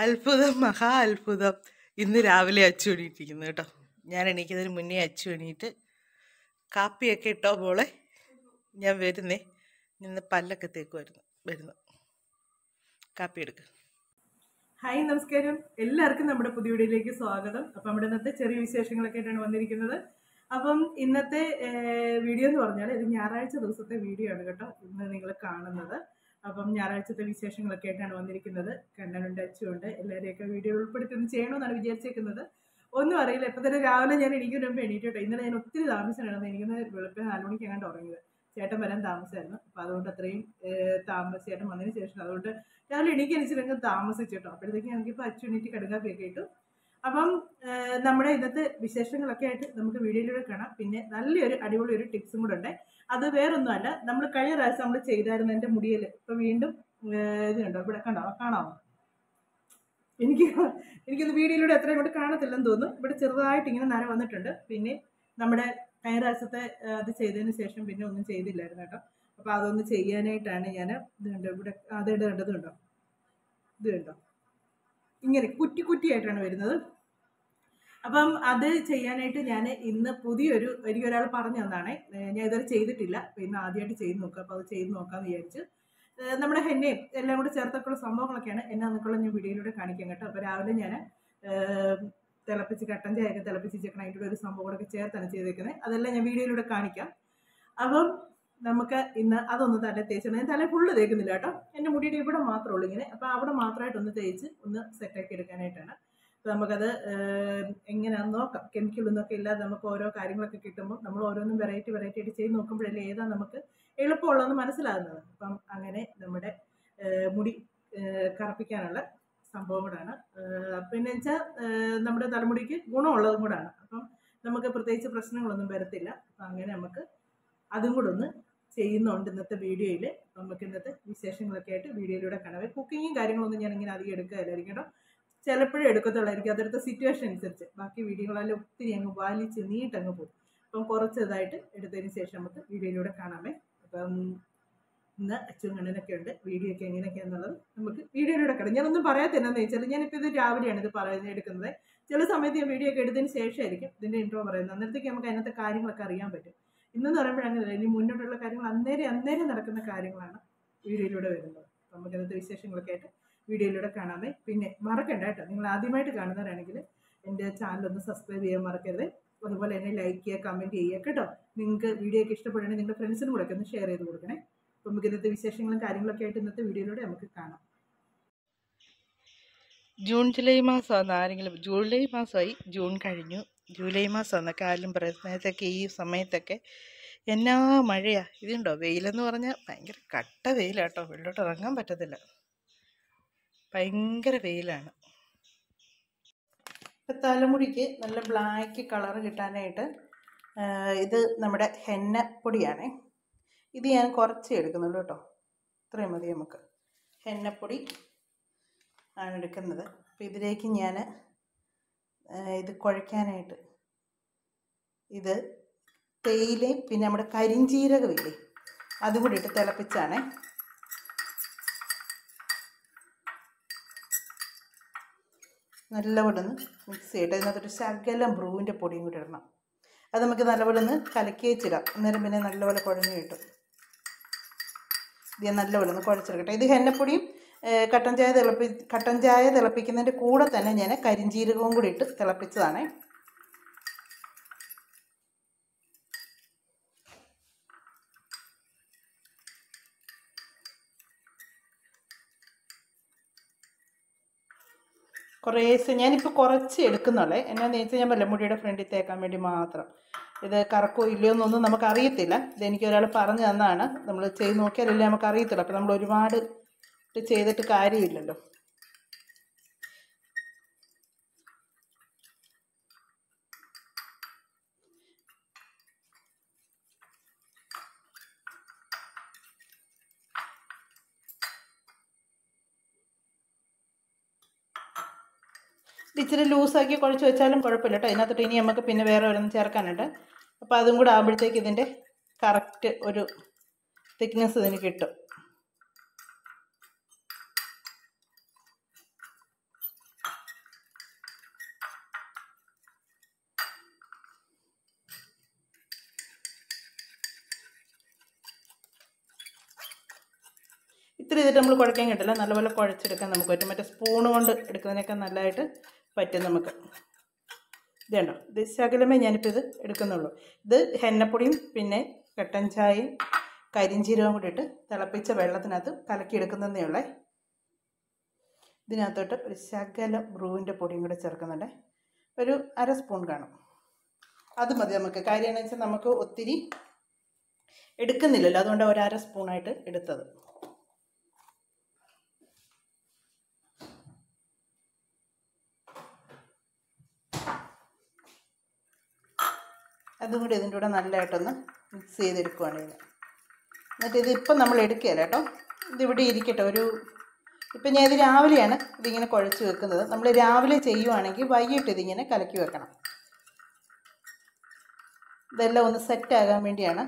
അത്ഭുതം, മഹാ അത്ഭുതം. ഇന്ന് രാവിലെ അച്ചു എണീറ്റിരിക്കുന്നു കേട്ടോ. ഞാൻ എണീക്കുന്നതിന് മുന്നേ അച്ചു എണീറ്റ് കാപ്പിയൊക്കെ ഇട്ടോ മോളെ. ഞാൻ വരുന്നേ, നിന്ന് പല്ലൊക്കെ വരുന്നു. കാപ്പി എടുക്ക്. ഹായ്, നമസ്കാരം. എല്ലാവർക്കും നമ്മുടെ പുതിയ വീഡിയോയിലേക്ക് സ്വാഗതം. അപ്പം നമ്മുടെ ഇന്നത്തെ ചെറിയ വിശേഷങ്ങളൊക്കെ ആയിട്ടാണ് വന്നിരിക്കുന്നത്. അപ്പം ഇന്നത്തെ വീഡിയോ എന്ന് പറഞ്ഞാൽ ഇത് ഞായറാഴ്ച ദിവസത്തെ വീഡിയോ ആണ് കേട്ടോ ഇന്ന് നിങ്ങൾ കാണുന്നത്. അപ്പം ഞായറാഴ്ചത്തെ വിശേഷങ്ങളൊക്കെ ആയിട്ടാണ് വന്നിരിക്കുന്നത്. കണ്ണനുണ്ട്, അച്ചുണ്ട്, എല്ലാവരെയൊക്കെ വീഡിയോ ഉൾപ്പെടുത്തി ഒന്ന് ചെയ്യണമെന്നാണ് വിചാരിച്ചേക്കുന്നത്. ഒന്നും അറിയില്ല, ഇപ്പം തന്നെ രാവിലെ ഞാൻ എനിക്ക് മുമ്പ് എണീറ്റോട്ടെ. ഇന്നലെ ഞാൻ ഒത്തിരി താമസിച്ചാണ് എനിക്കുന്നത്. വെളുപ്പിന് 4 മണിക്ക് എങ്ങാണ്ട് ഉറങ്ങിയത്. ചേട്ടൻ വരാൻ താമസമായിരുന്നു. അപ്പം അതുകൊണ്ട് അത്രയും ചേട്ടൻ വന്നതിന് ശേഷം അതുകൊണ്ട് രാവിലെ എണീക്കനുസരിച്ച് താമസിച്ചു കേട്ടോ. അപ്പോഴത്തേക്ക് ഞങ്ങൾക്കിപ്പോൾ അച്ചു എണീറ്റ് കടുകാപ്പിയൊക്കെ ഇട്ടു. അപ്പം നമ്മുടെ ഇന്നത്തെ വിശേഷങ്ങളൊക്കെ ആയിട്ട് നമുക്ക് വീഡിയോയിലൂടെ കാണാം. പിന്നെ നല്ലൊരു അടിപൊളി ഒരു ടിപ്സും കൂടെ ഉണ്ട്. അത് വേറൊന്നുമല്ല, നമ്മൾ കഴിഞ്ഞ പ്രാവശ്യം നമ്മൾ ചെയ്തായിരുന്നു എൻ്റെ മുടിയിൽ. ഇപ്പം വീണ്ടും ഇത് കണ്ടോ, ഇവിടെ കാണാമോ? എനിക്കൊന്ന് വീഡിയോയിലൂടെ എത്രയും കൂടെ കാണത്തില്ലെന്ന് തോന്നുന്നു. ഇവിടെ ചെറുതായിട്ട് ഇങ്ങനെ നന വന്നിട്ടുണ്ട്. പിന്നെ നമ്മുടെ കഴിഞ്ഞ പ്രാവശ്യത്തെ അത് ചെയ്തതിന് ശേഷം പിന്നെ ഒന്നും ചെയ്തില്ലായിരുന്നു കേട്ടോ. അപ്പോൾ അതൊന്ന് ചെയ്യാനായിട്ടാണ് ഞാൻ ഇത് കണ്ടോ, ഇവിടെ അതേടെ കണ്ടത് കണ്ടോ, ഇത് കണ്ടോ, ഇങ്ങനെ കുറ്റി കുറ്റിയായിട്ടാണ് വരുന്നത്. അപ്പം അത് ചെയ്യാനായിട്ട് ഞാൻ ഇന്ന് എനിക്കൊരാൾ പറഞ്ഞു തന്നാണേ. ഞാൻ ഇതുവരെ ചെയ്തിട്ടില്ല. അപ്പോൾ ഇന്ന് ആദ്യമായിട്ട് ചെയ്ത് നോക്കുക. അപ്പോൾ അത് ചെയ്ത് നോക്കാമെന്ന് വിചാരിച്ച് നമ്മുടെ ഹെന്നയും എല്ലാം കൂടെ ചേർത്തൊക്കെയുള്ള സംഭവങ്ങളൊക്കെയാണ് എന്നാന്നൊക്കെയുള്ള ഞാൻ വീഡിയോയിലൂടെ കാണിക്കാം കേട്ടോ. അപ്പോൾ രാവിലെ ഞാൻ കട്ടൻ ചായയൊക്കെ തിളപ്പിച്ചിരിക്കണം. അതിൻ്റെ ഒരു സംഭവം കൂടെ ചേർത്താണ് ചെയ്തേക്കുന്നത്. അതെല്ലാം ഞാൻ വീഡിയോയിലൂടെ കാണിക്കാം. അപ്പം നമുക്ക് ഇന്ന് അതൊന്ന് തല തേച്ചിട്ട്, ഞാൻ തല ഫുള്ള് തേക്കുന്നില്ല കേട്ടോ. എൻ്റെ മുടിയുടെ ഇവിടെ മാത്രമേ ഉള്ളൂ ഇങ്ങനെ. അപ്പോൾ അവിടെ മാത്രമായിട്ടൊന്ന് തേച്ച് ഒന്ന് സെറ്റാക്കി എടുക്കാനായിട്ടാണ്. അപ്പോൾ നമുക്കത് എങ്ങനെയാണെന്ന് നോക്കാം. കെമിക്കലൊന്നൊക്കെ ഇല്ലാതെ നമുക്ക് ഓരോ കാര്യങ്ങളൊക്കെ കിട്ടുമ്പോൾ നമ്മൾ ഓരോന്നും വെറൈറ്റി ആയിട്ട് ചെയ്ത് നോക്കുമ്പോഴല്ലേ ഏതാ നമുക്ക് എളുപ്പമുള്ളതെന്ന് മനസ്സിലാകുന്നത്. അപ്പം അങ്ങനെ നമ്മുടെ മുടി കറുപ്പിക്കാനുള്ള സംഭവം കൂടാണ്. പിന്നെ വെച്ചാൽ നമ്മുടെ തലമുടിക്ക് ഗുണമുള്ളതും കൂടാണ്. അപ്പം നമുക്ക് പ്രത്യേകിച്ച് പ്രശ്നങ്ങളൊന്നും വരത്തില്ല. അപ്പം അങ്ങനെ നമുക്ക് അതും കൂടെ ഒന്ന് ചെയ്യുന്നുണ്ട് ഇന്നത്തെ വീഡിയോയിൽ. നമുക്ക് ഇന്നത്തെ വിശേഷങ്ങളൊക്കെ ആയിട്ട് വീഡിയോയിലൂടെ കാണാം. കുക്കിങ്ങും കാര്യങ്ങളൊന്നും ഞാനിങ്ങനെ അധികം എടുക്കുകയില്ലായിരിക്കും കേട്ടോ. ചിലപ്പോഴേ എടുക്കത്തുള്ളായിരിക്കും, അതെടുത്ത സിറ്റുവേഷൻ അനുസരിച്ച്. ബാക്കി വീഡിയോകളെല്ലാം ഒത്തിരി അങ്ങ് വലിച്ച് നീട്ടങ്ങ് പോകും. അപ്പം കുറച്ചതായിട്ട് എടുത്തതിന് ശേഷം നമുക്ക് വീഡിയോയിലൂടെ കാണാമേ. അപ്പം ഇന്ന് അച്ഛനും കണ്ണനൊക്കെ ഉണ്ട്. വീഡിയോ ഒക്കെ എങ്ങനെയൊക്കെയാണെന്നുള്ളത് നമുക്ക് വീഡിയോയിലൂടെ കാണാം. ഞാനൊന്നും പറയാത്തന്നെന്ന് വെച്ചാൽ ഞാനിപ്പോൾ ഇത് രാവിലെയാണ് ഇത് എടുക്കുന്നത്. ചില സമയത്ത് ഞാൻ വീഡിയോ ഒക്കെ എടുത്തതിന് ശേഷമായിരിക്കും ഇതിൻ്റെ ഇൻട്രോ പറയുന്നത്. അന്നേരത്തേക്ക് നമുക്ക് അതിനകത്തെ കാര്യങ്ങളൊക്കെ അറിയാൻ പറ്റും. ഇന്നെന്ന് പറയുമ്പോൾ അങ്ങനെയല്ല, ഇനി മുന്നോട്ടുള്ള കാര്യങ്ങൾ അന്നേരം നടക്കുന്ന കാര്യങ്ങളാണ് വീഡിയോയിലൂടെ വരുന്നത്. നമുക്ക് ഇന്നത്തെ വിശേഷങ്ങളൊക്കെ ആയിട്ട് വീഡിയോയിലൂടെ കാണാമേ. പിന്നെ മറക്കണ്ട കേട്ടോ, നിങ്ങൾ ആദ്യമായിട്ട് കാണുന്നവരാണെങ്കിൽ എൻ്റെ ചാനലൊന്ന് സബ്സ്ക്രൈബ് ചെയ്യാൻ മറക്കരുത്. അതുപോലെ തന്നെ ലൈക്ക് ചെയ്യുക, കമൻറ്റ് ചെയ്യുക കേട്ടോ. നിങ്ങൾക്ക് വീഡിയോ ഒക്കെ ഇഷ്ടപ്പെടുകയാണെങ്കിൽ നിങ്ങളുടെ ഫ്രണ്ട്സിനും കൂടെ ഒക്കെ ഒന്ന് ഷെയർ ചെയ്ത് കൊടുക്കണേ. അപ്പോൾ നമുക്ക് ഇന്നത്തെ വിശേഷങ്ങളും കാര്യങ്ങളൊക്കെ ആയിട്ട് ഇന്നത്തെ വീഡിയോയിലൂടെ നമുക്ക് കാണാം. ജൂലൈ മാസമാണ് ആരെങ്കിലും, ജൂലൈ മാസമായി, ജൂൺ കഴിഞ്ഞു, ജൂലൈ മാസം എന്നൊക്കെ ആരും പറയുന്നതൊക്കെ ഈ സമയത്തൊക്കെ എന്നാ മഴയാണ്. ഇതുണ്ടോ, വെയിലെന്ന് പറഞ്ഞാൽ ഭയങ്കര കട്ട വെയിലാട്ടോ. വെള്ളോട്ട് ഇറങ്ങാൻ പറ്റത്തില്ല, ഭയങ്കര വെയിലാണ്. ഇപ്പം തലമുടിക്ക് നല്ല ബ്ലാക്ക് കളറ് കിട്ടാനായിട്ട് ഇത് നമ്മുടെ ഹെന്ന പൊടിയാണ്. ഇത് ഞാൻ കുറച്ച് എടുക്കുന്നുള്ളൂ കേട്ടോ. ഇത്രയും മതി നമുക്ക്. ഹെന്നപ്പൊടി ആണ് എടുക്കുന്നത്. അപ്പം ഇതിലേക്ക് ഞാൻ ഇത് കുഴയ്ക്കാനായിട്ട് ഇത് തേയിലയും പിന്നെ നമ്മുടെ കരിഞ്ചീരകമില്ലേ അതും കൂടി ഇട്ട് തിളപ്പിച്ചാണ്. നല്ലപോലെ ഒന്ന് മിക്സ് ചെയ്തിട്ട് അതിനകത്തൊരു ശകലം ബ്രൂവിൻ്റെ പൊടിയും കൂടി ഇടണം. അത് നമുക്ക് നല്ലപോലെ ഒന്ന് കലക്കി വെച്ചിടാം. അന്നേരം പിന്നെ നല്ലപോലെ കുഴഞ്ഞു കിട്ടും. ഇത് നല്ലപോലെ ഒന്ന് കുഴച്ചെടുക്കട്ടെ. ഇത് ഹെന്നപ്പൊടിയും കട്ടൻ ചായ തിളപ്പിക്കുന്നതിൻ്റെ കൂടെ തന്നെ ഞാൻ കരിഞ്ചീരകവും കൂടി ഇട്ട് തിളപ്പിച്ചതാണ്. ഞാനിപ്പോൾ കുറച്ച് എടുക്കുന്നുള്ളേ. എന്നാന്ന് വെച്ചാൽ ഞാൻ മുടിയുടെ ഫ്രണ്ടിൽ തേക്കാൻ വേണ്ടി മാത്രം. ഇത് കറക്കോ ഇല്ലയോ എന്നൊന്നും നമുക്കറിയത്തില്ല. ഇതെനിക്ക് ഒരാൾ പറഞ്ഞു തന്നാണ്. നമ്മൾ ചെയ്ത് നോക്കിയാലല്ലേ നമുക്കറിയത്തില്ല. അപ്പോൾ നമ്മൾ ഒരുപാട് ചെയ്തിട്ട് കാര്യമില്ലല്ലോ. ഇച്ചിരി ലൂസാക്കി കുഴച്ച് വെച്ചാലും കുഴപ്പമില്ല കേട്ടോ. ഇതിനകത്തോട്ട് ഇനി നമുക്ക് പിന്നെ വേറെ ഒരെണ്ണം ചേർക്കാനുണ്ട്. അപ്പോൾ അതും കൂടെ ആകുമ്പോഴത്തേക്ക് ഇതിൻ്റെ കറക്റ്റ് ഒരു തിക്നെസ് ഇതിന് കിട്ടും. മിക്സിയിൽ ചെയ്തിട്ട് നമ്മൾ കുഴക്കാൻ കിട്ടില്ല, നല്ലപോലെ കുഴച്ചെടുക്കാൻ നമുക്ക് പറ്റും. മറ്റേ സ്പൂണ് കൊണ്ട് എടുക്കുന്നതിനൊക്കെ നല്ലതായിട്ട് പറ്റും നമുക്ക്. ഇത് കണ്ടോ, ഇത് ശകലമേ ഞാനിപ്പോൾ ഇത് എടുക്കുന്നുള്ളൂ. ഇത് ഹെന്നപ്പൊടിയും പിന്നെ കട്ടൻ ചായയും കരിഞ്ചീരകവും കൂടി ഇട്ട് തിളപ്പിച്ച വെള്ളത്തിനകത്ത് കലക്കിയെടുക്കുന്നതേ ഉള്ളേ. ഇതിനകത്തോട്ട് ഒരു ശകലം ബ്രൂവിൻ്റെ പൊടിയും കൂടെ ചേർക്കുന്നുണ്ട്, ഒരു 1/2 സ്പൂൺ കാണും. അത് മതി നമുക്ക്. കാര്യം എന്ന് വെച്ചാൽ നമുക്ക് ഒത്തിരി എടുക്കുന്നില്ലല്ലോ, അതുകൊണ്ട് ഒരു 1/2 സ്പൂണായിട്ട് എടുത്തത്. അതും കൂടി ഇതിൻ്റെ കൂടെ നല്ലതായിട്ടൊന്ന് മിക്സ് ചെയ്തെടുക്കുവാണ് ഇത്. എന്നിട്ട് ഇതിപ്പം നമ്മൾ എടുക്കുകയല്ല കേട്ടോ, ഇതിവിടെ ഇരിക്കട്ടെ. ഇപ്പം ഞാൻ ഇത് രാവിലെയാണ് ഇതിങ്ങനെ കുഴച്ച് വെക്കുന്നത്. നമ്മൾ രാവിലെ ചെയ്യുവാണെങ്കിൽ വൈകിട്ട് ഇതിങ്ങനെ കലക്കി വെക്കണം. ഇതെല്ലാം ഒന്ന് സെറ്റാകാൻ വേണ്ടിയാണ്.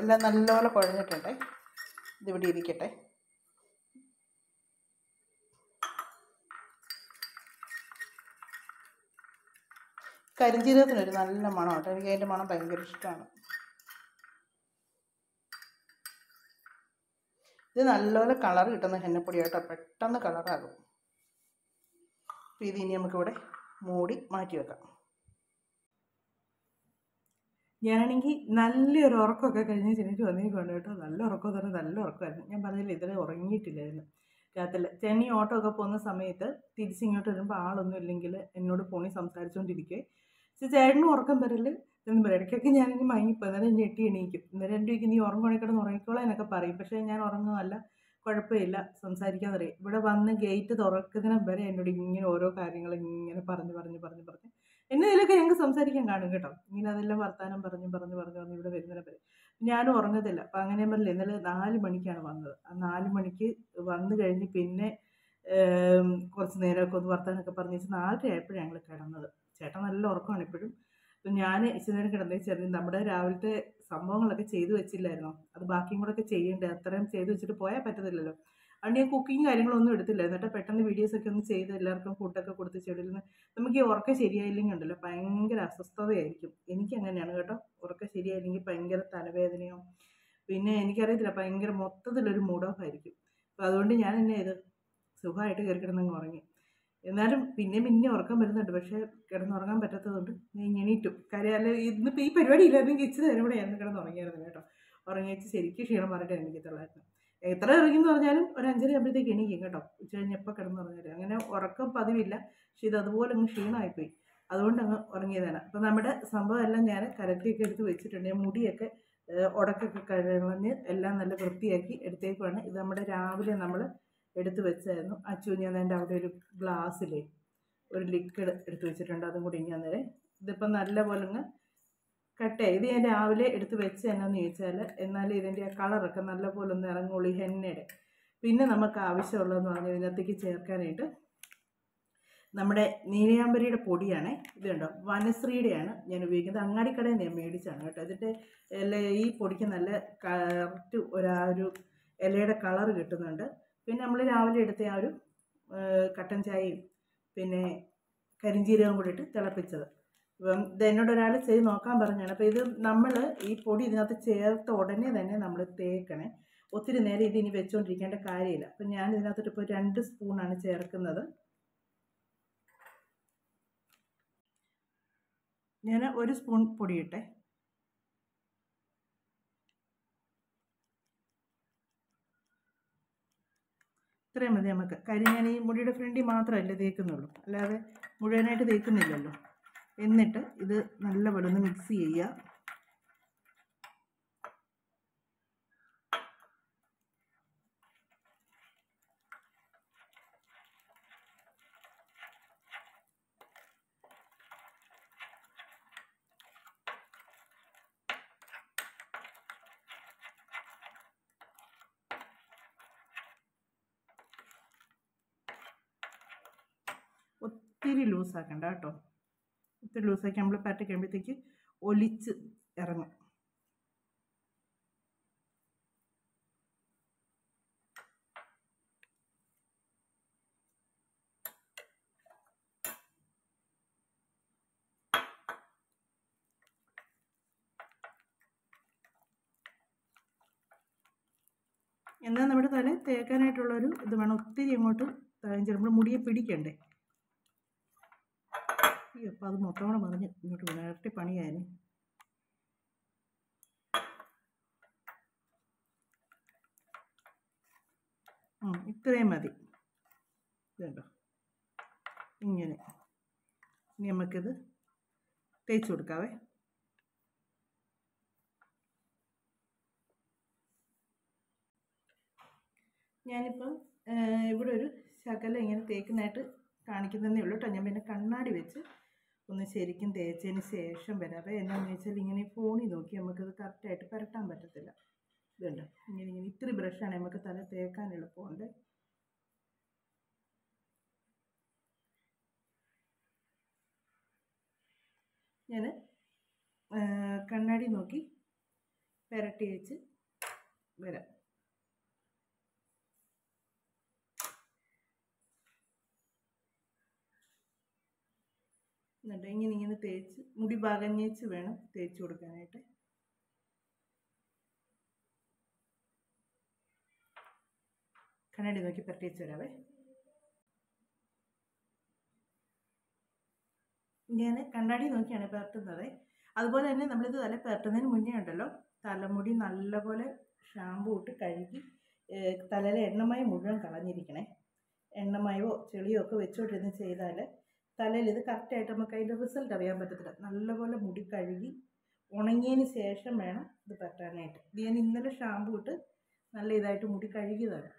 എല്ലാം നല്ലപോലെ കുഴഞ്ഞിട്ടുണ്ട്. ഇതിവിടെ ഇരിക്കട്ടെ. കരിഞ്ചീരകത്തിനൊരു നല്ല മണം കേട്ടോ, എനിക്ക് അതിൻ്റെ മണം ഭയങ്കര ഇഷ്ടമാണ്. ഇത് നല്ലപോലെ കളർ കിട്ടുന്ന ഹെന്നപ്പൊടി കേട്ടോ, പെട്ടെന്ന് കളറാകും. അപ്പോൾ ഇത് ഇനി നമുക്കിവിടെ മൂടി മാറ്റി വെക്കാം. ഞാനാണെങ്കിൽ നല്ലൊരു ഉറക്കമൊക്കെ കഴിഞ്ഞ് ചെന്നിട്ട് വന്നേക്കുവാണ് കേട്ടോ. നല്ല ഉറക്കം തന്നെ, നല്ല ഉറക്കമായിരുന്നു. ഞാൻ പറഞ്ഞില്ല ഇതുവരെ ഉറങ്ങിയിട്ടില്ലായിരുന്നു രാത്രിയിൽ. ചെന്നൈ ഓട്ടോ ഒക്കെ പോകുന്ന സമയത്ത് തിരിച്ചിങ്ങോട്ട് വരുമ്പോൾ ആളൊന്നും ഇല്ലെങ്കിൽ എന്നോട് ഫോണിൽ സംസാരിച്ചുകൊണ്ടിരിക്കുക. പക്ഷേ ചേട്ടനും ഉറക്കം വരല് എന്ന് പറയും. ഇടയ്ക്കൊക്കെ ഞാനെങ്കിൽ മയങ്ങിപ്പോൾ അന്നേരം ഞെട്ടി എണീക്കും. അന്നേരം എൻ്റെ വീട്ടിൽ നീ ഉറങ്ങുവാണെങ്കിൽ കിടന്ന് ഉറങ്ങിക്കോളാം എന്നൊക്കെ പറയും. പക്ഷേ ഞാൻ ഉറങ്ങുമല്ല, കുഴപ്പമില്ല, സംസാരിക്കാൻ അറിയാം. ഇവിടെ വന്ന് ഗേറ്റ് തുറക്കുന്നതിനും വരെ എന്നോട് ഇങ്ങനെ ഓരോ കാര്യങ്ങൾ ഇങ്ങനെ പറഞ്ഞ് എന്നെ ഇതിലൊക്കെ ഞങ്ങൾക്ക് സംസാരിക്കാൻ കാണും കേട്ടോ. ഇങ്ങനെ അതെല്ലാം വർത്താനം പറഞ്ഞ് ഇവിടെ വരുന്നതിനെ വരെ ഞാനും ഉറങ്ങത്തില്ല. അപ്പം അങ്ങനെ പറഞ്ഞില്ല, ഇന്നലെ 4 മണിക്കാണ് വന്നത്. ആ 4 മണിക്ക് വന്നു കഴിഞ്ഞ് പിന്നെ കുറച്ച് നേരമൊക്കെ ഒന്ന് വർത്താനമൊക്കെ പറഞ്ഞ് 4:30 ആയപ്പോഴാണ് ഞങ്ങൾ കിടന്നത്. ചേട്ടൻ നല്ല ഉറക്കമാണ് ഇപ്പോഴും. അപ്പം ഞാൻ ഇച്ചിരി നേരം കിടന്നേച്ചായിരുന്നു. നമ്മുടെ രാവിലത്തെ സംഭവങ്ങളൊക്കെ ചെയ്തു വെച്ചില്ലായിരുന്നോ, അത് ബാക്കിയും കൂടെ ഒക്കെ ചെയ്യേണ്ടത്. അത്രയും ചെയ്ത് വെച്ചിട്ട് പോയാൽ പറ്റത്തില്ലല്ലോ. അതുകൊണ്ട് ഞാൻ കുക്കിങ് കാര്യങ്ങളൊന്നും എടുത്തില്ല. എന്നിട്ട് പെട്ടെന്ന് വീഡിയോസൊക്കെ ഒന്ന് ചെയ്ത് എല്ലാവർക്കും ഫുഡൊക്കെ കൊടുത്ത് ചെടിയിൽ നമുക്ക് ഈ ഉറക്കം ശരിയായില്ലെങ്കിൽ ഉണ്ടല്ലോ ഭയങ്കര അസ്വസ്ഥതയായിരിക്കും. എനിക്കങ്ങനെയാണ് കേട്ടോ. ഉറക്കം ശരിയായില്ലെങ്കിൽ ഭയങ്കര തലവേദനയോ, പിന്നെ എനിക്കറിയത്തില്ല, ഭയങ്കര മൊത്തത്തിലൊരു മൂഡ് ഓഫ് ആയിരിക്കും. അപ്പോൾ അതുകൊണ്ട് ഞാൻ എന്നെ ഇത് സുഖമായിട്ട് കയറി കിടന്നങ്ങ് ഉറങ്ങി. എന്നാലും പിന്നെ ഉറക്കം വരുന്നുണ്ട്. പക്ഷേ കിടന്നുറങ്ങാൻ പറ്റാത്തതുകൊണ്ട് ഞാൻ എണീറ്റു. കാര്യം അല്ല, ഇന്നിപ്പോൾ ഈ പരിപാടി ഇല്ലായിരുന്നെങ്കിൽ ഇച്ചിരി നേരം കൂടെ ആയിരുന്നു കിടന്നുറങ്ങിയായിരുന്നു കേട്ടോ. ഉറങ്ങി വെച്ച് ശരിക്കും ക്ഷീണം മാറിയിട്ട് എണീക്കത്തുള്ളായിരുന്നു. എത്ര ഇറങ്ങിയെന്ന് പറഞ്ഞാലും ഒരു 5:30 ആകുമ്പോഴത്തേക്ക് എണീക്കും കേട്ടോ. ഉച്ച കഴിഞ്ഞപ്പോൾ കിടന്നുറങ്ങിയാലും അങ്ങനെ ഉറക്കം പതിവില്ല. പക്ഷെ ഇത് അതുപോലെ അങ്ങ് ക്ഷീണമായിപ്പോയി, അതുകൊണ്ട് അങ്ങ് ഉറങ്ങിയതാണ്. അപ്പോൾ നമ്മുടെ സംഭവം എല്ലാം ഞാൻ കലക്കിയൊക്കെ എടുത്ത് വെച്ചിട്ടുണ്ട്. മുടിയൊക്കെ ഉടക്കൊക്കെ കഴിഞ്ഞ് എല്ലാം നല്ല വൃത്തിയാക്കി എടുത്തേക്കുവാണ്. ഇത് നമ്മുടെ രാവിലെ നമ്മൾ എടുത്ത് വെച്ചായിരുന്നു. അച്ചു ഞാൻ എൻ്റെ അവിടെ ഒരു ഗ്ലാസ്സിലേ ഒരു ലിക്വിഡ് എടുത്ത് വെച്ചിട്ടുണ്ട്, അതും കൂടി ഇനി അന്നേരം ഇതിപ്പം നല്ല പോലെ അങ്ങ് കട്ടേ. ഇത് ഞാൻ രാവിലെ എടുത്ത് വെച്ച് എന്നാന്ന് ചോദിച്ചാൽ എന്നാലും ഇതിൻ്റെ ആ കളറൊക്കെ നല്ലപോലെ ഒന്ന് ഇറങ്ങുള്ളൂ ഈ ഹെന്നയുടെ. പിന്നെ നമുക്ക് ആവശ്യമുള്ളതെന്ന് പറഞ്ഞാൽ ഇതിനകത്തേക്ക് ചേർക്കാനായിട്ട് നമ്മുടെ നീലയാമ്പരിയുടെ പൊടിയാണ്. ഇത് കണ്ടോ, വനശ്രീയുടെയാണ് ഞാൻ ഉപയോഗിക്കുന്നത്. അങ്ങാടിക്കടയിൽ നിന്ന് ഞാൻ മേടിച്ചാണ് കേട്ടോ. ഇതിൻ്റെ ഈ പൊടിക്ക് നല്ല കറക്റ്റ് ഒരു ഇലയുടെ കളർ കിട്ടുന്നുണ്ട്. പിന്നെ നമ്മൾ രാവിലെ എടുത്ത ആ ഒരു കട്ടൻ ചായയും പിന്നെ കരിഞ്ചീരകം കൂടി ഇട്ട് തിളപ്പിച്ചത്. ഇപ്പം ഇത് എന്നോട് ഒരാൾ ചെയ്ത് നോക്കാൻ പറഞ്ഞാണ്. അപ്പോൾ ഇത് നമ്മൾ ഈ പൊടി ഇതിനകത്ത് ചേർത്ത ഉടനെ തന്നെ നമ്മൾ തേക്കണേ. ഒത്തിരി നേരം ഇതിനി വെച്ചുകൊണ്ടിരിക്കേണ്ട കാര്യമില്ല. അപ്പം ഞാൻ ഇതിനകത്തോട്ട് ഇപ്പോൾ 2 സ്പൂണാണ് ചേർക്കുന്നത്. ഞാൻ 1 സ്പൂൺ പൊടിയിട്ടെ. ഇത്രയും മതി നമുക്ക്. കാര്യം ഞാൻ ഈ മുടിയുടെ ഫ്രണ്ടിൽ മാത്രമല്ലേ തേക്കുന്നുള്ളൂ, അല്ലാതെ മുഴുവനായിട്ട് തേക്കുന്നില്ലല്ലോ. എന്നിട്ട് ഇത് നല്ലപോലെ ഒന്ന് മിക്സ് ചെയ്യുക. ഒത്തിരി ലൂസാക്കണ്ട കേട്ടോ. ഒത്തിരി ലൂസാക്കി നമ്മൾ പരട്ടി കഴിയുമ്പോഴത്തേക്ക് ഒലിച്ച് ഇറങ്ങും. എന്നാൽ നമ്മുടെ തല തേക്കാനായിട്ടുള്ളൊരു ഇത് വേണം. ഒത്തിരി അങ്ങോട്ട് നമ്മൾ മുടിയെ പിടിക്കണ്ടേ. അപ്പം അത് മൊത്തം കൂടെ മറിഞ്ഞ് ഇങ്ങോട്ട് വീണു. ഇരട്ടി പണിയായിരുന്നു. ഇത്രയും മതി. ഇതുണ്ടോ ഇങ്ങനെ. ഇനി നമുക്കിത് തേച്ച് കൊടുക്കാവേ. ഞാനിപ്പം ഇവിടെ ഒരു ശകലം ഇങ്ങനെ തേക്കുന്നതായിട്ട് കാണിക്കുന്നതേ ഉള്ളൂ കേട്ടോ. ഞാൻ പിന്നെ കണ്ണാടി വെച്ച് ഒന്ന് ശരിക്കും തേച്ചതിന് ശേഷം വരാവേ. എന്നാന്ന് വെച്ചാൽ ഇങ്ങനെ ഫോണിൽ നോക്കി നമുക്കത് കറക്റ്റായിട്ട് പുരട്ടാൻ പറ്റത്തില്ല. ഇതുണ്ട് ഇങ്ങനെ ഇത്തിരി ബ്രഷാണ് നമുക്ക് തല തേക്കാൻ എളുപ്പമുണ്ട്. ഞാൻ കണ്ണാടി നോക്കി പുരട്ടി വെച്ച് വരാം. എന്നിട്ട് ഇങ്ങനെ തേച്ച് മുടി ഭാഗഞ്ഞേച്ച് വേണം തേച്ച് കൊടുക്കാനായിട്ട്. കണ്ണാടി നോക്കി പുരട്ടി വെച്ച് വരാവേ. ഞാൻ കണ്ണാടി നോക്കിയാണ് പുരട്ടുന്നത്. അതുപോലെ തന്നെ നമ്മളിത് തല പുരട്ടുന്നതിന് മുന്നേ ഉണ്ടല്ലോ, തലമുടി നല്ലപോലെ ഷാമ്പൂ ഇട്ട് കഴുകി തലയിലെ എണ്ണമയം മുഴുവൻ കളഞ്ഞിരിക്കണേ. എണ്ണമയമോ ചെളിയോ ഒക്കെ വെച്ചോണ്ടിരുന്ന് ചെയ്താൽ തലയിൽ ഇത് കറക്റ്റായിട്ട് നമുക്ക് അതിൻ്റെ റിസൾട്ട് അറിയാൻ പറ്റത്തില്ല. നല്ലപോലെ മുടി കഴുകി ഉണങ്ങിയതിന് ശേഷം വേണം ഇത് പുരട്ടാനായിട്ട്. ഇത് ഞാൻ ഇന്നലെ ഷാമ്പൂ ഇട്ട് നല്ല ഇതായിട്ട് മുടി കഴുകിയതാണ്.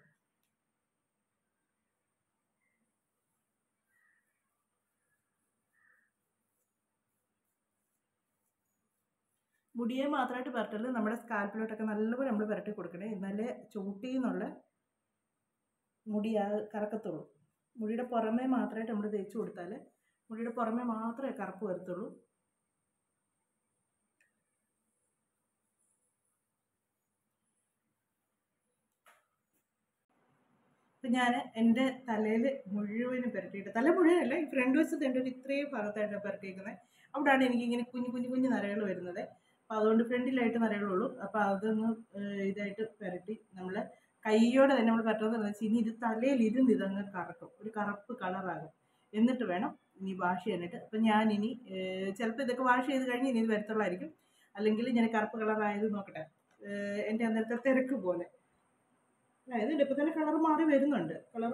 മുടിയെ മാത്രമായിട്ട് പുരട്ടല്, നമ്മുടെ സ്കാൽപ്പിലോട്ടൊക്കെ നല്ലപോലെ നമ്മൾ പുരട്ടി കൊടുക്കണേ. എന്നാലേ ചൂട്ടിൽ നിന്നുള്ള മുടി കറക്കത്തുള്ളൂ. മുടിയുടെ പുറമേ മാത്രമായിട്ട് നമ്മൾ തേച്ച് കൊടുത്താൽ മുടിയുടെ പുറമേ മാത്രമേ കറുപ്പ് വരത്തുള്ളൂ. അപ്പം ഞാൻ എൻ്റെ തലയിൽ മുഴുവനും പുരട്ടിയിട്ട്, തല മുഴുവനല്ല, ഈ ഫ്രണ്ട് വശത്ത് എൻ്റെ ഒരു ഇത്രയും ഭാഗത്തായിട്ടാണ് പുരട്ടിയിരിക്കുന്നത്. അവിടെയാണ് എനിക്കിങ്ങനെ കുഞ്ഞു നരകൾ വരുന്നത്. അപ്പോൾ അതുകൊണ്ട് ഫ്രണ്ടിലായിട്ട് നരകളുള്ളൂ. അപ്പോൾ അതൊന്ന് ഇതായിട്ട് പുരട്ടി നമ്മൾ കൈയോടെ തന്നെ നമ്മൾ പറ്റുന്നത് വെച്ചാൽ ഇനി ഇത് തലയിൽ ഇരുന്ന് ഇതങ്ങ് കറക്കും, ഒരു കറുപ്പ് കളറാകും. എന്നിട്ട് വേണം ഇനി വാഷ് ചെയ്യാനായിട്ട്. അപ്പം ഞാനിനി ചിലപ്പോൾ ഇതൊക്കെ വാഷ് ചെയ്ത് കഴിഞ്ഞ് ഇനി ഇത് വരത്തുള്ളായിരിക്കും. അല്ലെങ്കിൽ ഞാൻ കറുപ്പ് കളറായത് നോക്കട്ടെ. എൻ്റെ അന്നേരത്തെ തിരക്ക് പോലെ ഇതിൻ്റെ ഇപ്പം തന്നെ കളർ മാറി വരുന്നുണ്ട്. കളർ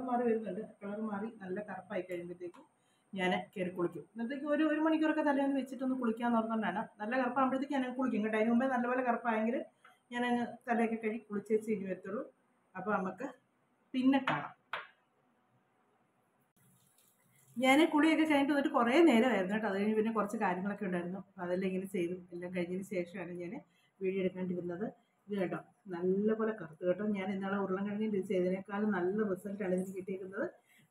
മാറി നല്ല കറുപ്പായി കഴിയുമ്പോഴത്തേക്കും ഞാൻ കയറി കുളിക്കും. ഇന്നത്തേക്ക് ഒരു മണിക്കൂറൊക്കെ തലേന്ന് വെച്ചിട്ടൊന്ന് കുളിക്കാമെന്ന് ഓർത്തുകൊണ്ടാണ്. നല്ല കറുപ്പാകുമ്പോഴത്തേക്ക് ഞാൻ കുളിക്കും കേട്ടോ. അതിന് മുമ്പേ നല്ലപോലെ കറുപ്പായെങ്കിൽ ഞാനങ്ങ് തലയൊക്കെ കഴുകി കുളിച്ചേച്ച് ഇനി വരത്തുള്ളൂ. അപ്പോൾ നമുക്ക് പിന്നെ കാണാം. ഞാൻ കുളിയൊക്കെ കഴിഞ്ഞിട്ട് വന്നിട്ട് കുറേ നേരമായിരുന്നു കേട്ടോ. അത് കഴിഞ്ഞ് പിന്നെ കുറച്ച് കാര്യങ്ങളൊക്കെ ഉണ്ടായിരുന്നു. അപ്പോൾ അതെല്ലാം ഇങ്ങനെ ചെയ്തു. എല്ലാം കഴിഞ്ഞതിന് ശേഷമാണ് ഞാൻ വീഡിയോ എടുക്കേണ്ടിരുന്നത്. ഇത് കേട്ടോ നല്ലപോലെ കറുത്ത് കേട്ടോ. ഞാൻ ഇന്നാളെ ഉരുളൻകിഴങ്ങിൻ്റെ ഇത് ചെയ്തതിനേക്കാളും നല്ല റിസൾട്ടാണ് ഇതിന് കിട്ടിയിരിക്കുന്നത്.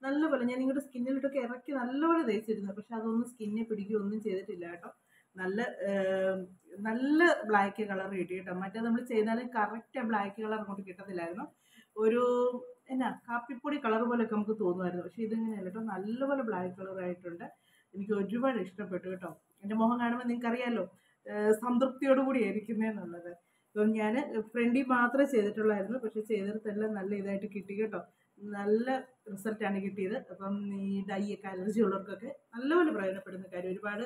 നല്ലപോലെ ഞാൻ നിങ്ങളുടെ സ്കിന്നിലിട്ടൊക്കെ ഇറക്കി നല്ലപോലെ തേച്ചിരുന്നു. പക്ഷെ അതൊന്നും സ്കിന്നെ പിടിക്കുകയൊന്നും ചെയ്തിട്ടില്ല കേട്ടോ. നല്ല ബ്ലാക്ക് കളർ കിട്ടി കേട്ടോ. മറ്റേ നമ്മൾ ചെയ്താലും കറക്റ്റ് ബ്ലാക്ക് കളർ അങ്ങോട്ട് കിട്ടത്തില്ലായിരുന്നു. ഒരു കാപ്പിപ്പൊടി കളർ പോലെയൊക്കെ നമുക്ക് തോന്നുമായിരുന്നു. പക്ഷെ ഇതിങ്ങനെയല്ല കേട്ടോ, നല്ലപോലെ ബ്ലാക്ക് കളറായിട്ടുണ്ട്. എനിക്ക് ഒരുപാട് ഇഷ്ടപ്പെട്ടു കേട്ടോ. എൻ്റെ മുഖം കാണുമ്പോൾ നിങ്ങൾക്കറിയാമല്ലോ സംതൃപ്തിയോടുകൂടി ഇരിക്കുന്നതെന്നുള്ളത്. അപ്പം ഞാൻ ഫ്രണ്ടിൽ മാത്രമേ ചെയ്തിട്ടുള്ളായിരുന്നു. പക്ഷെ ചെയ്തിടത്തെല്ലാം നല്ല ഇതായിട്ട് കിട്ടി കേട്ടോ. നല്ല റിസൾട്ടാണ് കിട്ടിയത്. അപ്പം ഈ ഡൈ ഒക്കെ അലർജി ഉള്ളവർക്കൊക്കെ നല്ലപോലെ പ്രയോജനപ്പെടുന്ന കാര്യം. ഒരുപാട്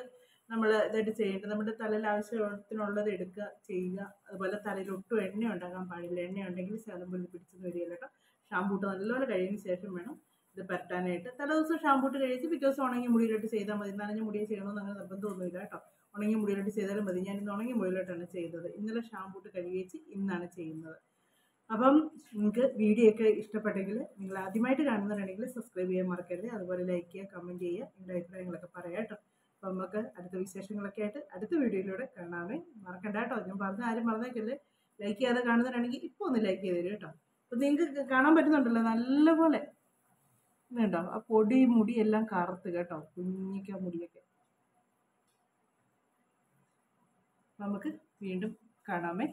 നമ്മൾ ഇതായിട്ട് ചെയ്യേണ്ടത്, നമ്മുടെ തലയിൽ ആവശ്യത്തിനുള്ളത് എടുക്കുക, ചെയ്യുക. അതുപോലെ തലയിൽ ഒട്ടും എണ്ണ ഉണ്ടാകാൻ പാടില്ല. എണ്ണ ഉണ്ടെങ്കിൽ ശകലം പോലും പിടിച്ചെന്ന് വരികയില്ല കേട്ടോ. ഷാമ്പൂ ഇട്ട് നല്ലപോലെ കഴിയുന്നതിന് ശേഷം വേണം ഇത് പരട്ടാനായിട്ട്. തലേ ദിവസം ഷാമ്പൂ ഇട്ട് കഴിച്ച് പിറ്റേ ദിവസം ഉണങ്ങി മുടിയിലോട്ട് ചെയ്താൽ മതി. നനഞ്ഞ മുടിയെ ചെയ്യണമെന്ന് അങ്ങനെ നിർബന്ധമൊന്നുമില്ല കേട്ടോ. ഉണങ്ങി മുടിയിലോട്ട് ചെയ്താലും മതി. ഞാൻ ഇന്ന് ഉണങ്ങി മുടിയിലോട്ടാണ് ചെയ്തത്. ഇന്നലെ ഷാമ്പൂ ഇട്ട് കഴുകിച്ച് ഇന്നാണ് ചെയ്യുന്നത്. അപ്പം നിങ്ങൾക്ക് വീഡിയോ ഒക്കെ ഇഷ്ടപ്പെട്ടെങ്കിൽ നിങ്ങൾ ആദ്യമായിട്ട് കാണുന്നവരാണെങ്കിൽ സബ്സ്ക്രൈബ് ചെയ്യാൻ മറക്കരുത്. അതുപോലെ ലൈക്ക് ചെയ്യുക, കമൻറ്റ് ചെയ്യുക, നിങ്ങളുടെ അഭിപ്രായങ്ങളൊക്കെ പറയാം കേട്ടോ. അപ്പം നമുക്ക് അടുത്ത വിശേഷങ്ങളൊക്കെ ആയിട്ട് അടുത്ത വീഡിയോയിലൂടെ കാണാമേ. മറക്കണ്ട കേട്ടോ. ഞാൻ ആരും പറഞ്ഞേക്കല്ലേ, ലൈക്ക് ചെയ്യാതെ കാണുന്നവരാണെങ്കിൽ ഇപ്പോൾ ഒന്ന് ലൈക്ക് ചെയ്ത് തരും കേട്ടോ. അപ്പം നിങ്ങൾക്ക് കാണാൻ പറ്റുന്നുണ്ടല്ലോ നല്ലപോലെ കേട്ടോ. ആ പൊടി മുടി എല്ലാം കറുത്ത് കേട്ടോ, കുഞ്ഞിക്ക മുടിയൊക്കെ. നമുക്ക് വീണ്ടും കാണാമേ.